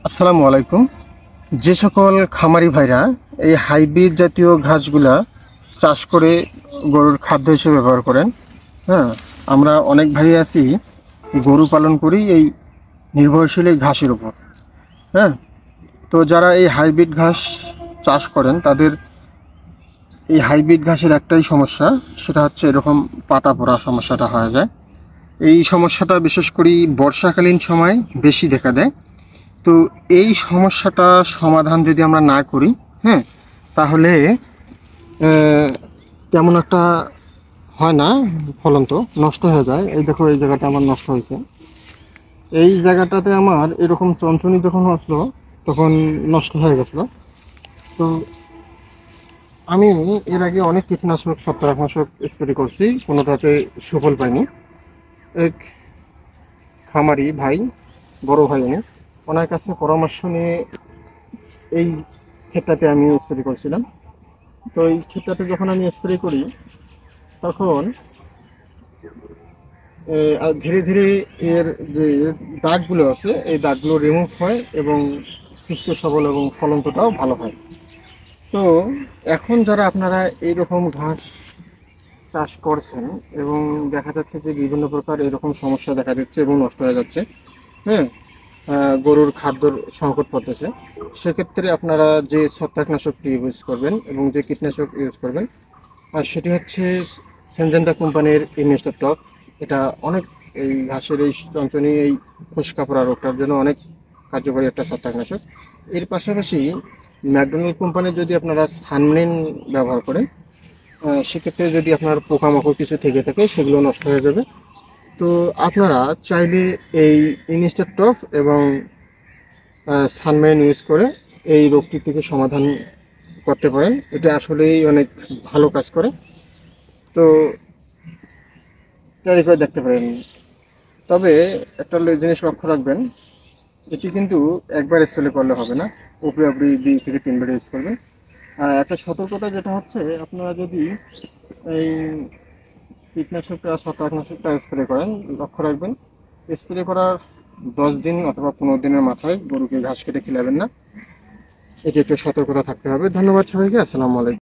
আসসালামু আলাইকুম। যে সকল খামারি ভাইরা এই হাইব্রিড জাতীয় ঘাসগুলা চাষ করে গরুর খাদ্য হিসেবে ব্যবহার করেন, হ্যাঁ, আমরা অনেক ভাই আছি গরু পালন করি এই নির্ভরশীল এই ঘাসের উপর। হ্যাঁ, তো যারা এই হাইব্রিড ঘাস চাষ করেন তাদের এই হাইব্রিড ঘাসের একটাই সমস্যা, সেটা হচ্ছে এরকম পাতা পড়া সমস্যাটা হয়ে যায়। এই সমস্যাটা বিশেষ করে বর্ষাকালীন সময় বেশি দেখা দেয়। তো এই সমস্যাটা সমাধান যদি আমরা না করি, হ্যাঁ, তাহলে তেমন একটা হয় না, ফলন তো নষ্ট হয়ে যায়। এই দেখো, এই জায়গাটা আমার নষ্ট হয়েছে। এই জায়গাটাতে আমার এরকম চঞ্চনি যখন আসলো তখন নষ্ট হয়ে গেছিলো। তো আমি এর আগে অনেক কীটনাশক, ছত্রাকনাশক স্প্রে করছি, কোনোটাতে সুফল পাইনি। এক খামারি ভাই, বড় ভাই, ওনার কাছে পরামর্শ নিয়ে এই ক্ষেতটাতে আমি স্প্রে করছিলাম। তো এই ক্ষেতটাতে যখন আমি স্প্রে করি তখন ধীরে ধীরে এর যে দাগগুলো আছে এই দাগগুলো রিমুভ হয় এবং সুস্থ সবল এবং ফলনটাও ভালো হয়। তো এখন যারা আপনারা এইরকম ঘাস চাষ করছেন এবং দেখা যাচ্ছে যে বিভিন্ন প্রকার এরকম সমস্যা দেখা দিচ্ছে এবং নষ্ট হয়ে যাচ্ছে, হ্যাঁ, গরুর খাদ্যর সংকট পড়তেছে, সেক্ষেত্রে আপনারা যে ছত্রাকনাশকটি ইউজ করবেন এবং যে কীটনাশক ইউজ করবেন আর সেটি হচ্ছে সেনজেন্টা কোম্পানির ইনভেস্টর টপ। এটা অনেক এই ঘাসের এই চঞ্চনি, এই ফোসকা পড়া রোগটার জন্য অনেক কার্যকরী একটা ছত্রাকনাশক। এর পাশাপাশি ম্যাকডোনাল্ড কোম্পানির যদি আপনারা সানমিন ব্যবহার করেন, সেক্ষেত্রে যদি আপনার পোকামাকড় কিছু থেকে থাকে সেগুলো নষ্ট হয়ে যাবে। তো আপনারা চাইলে এই ইনস্টার টপ এবং সানমাইন ইউজ করে এই রোগটি থেকে সমাধান করতে পারেন। এটা আসলেই অনেক ভালো কাজ করে। তো ট্রাই করে দেখতে পারেন। তবে একটা জিনিস লক্ষ্য রাখবেন, এটি কিন্তু একবার স্প্রে করলে হবে না, উপরে আপনি 2 থেকে 3 বার ইউজ করবেন। একটা সতর্কতা যেটা হচ্ছে, আপনারা যদি এই কীটনাশকটা, ছত্রাকনাশকটা স্প্রে করেন, লক্ষ্য রাখবেন স্প্রে করার 10 দিন অথবা 15 দিনের মাথায় গরুকে ঘাস কেটে খিলাবেন না। এটি একটু সতর্কতা থাকতে হবে। ধন্যবাদ সবাইকে। আসসালামু আলাইকুম।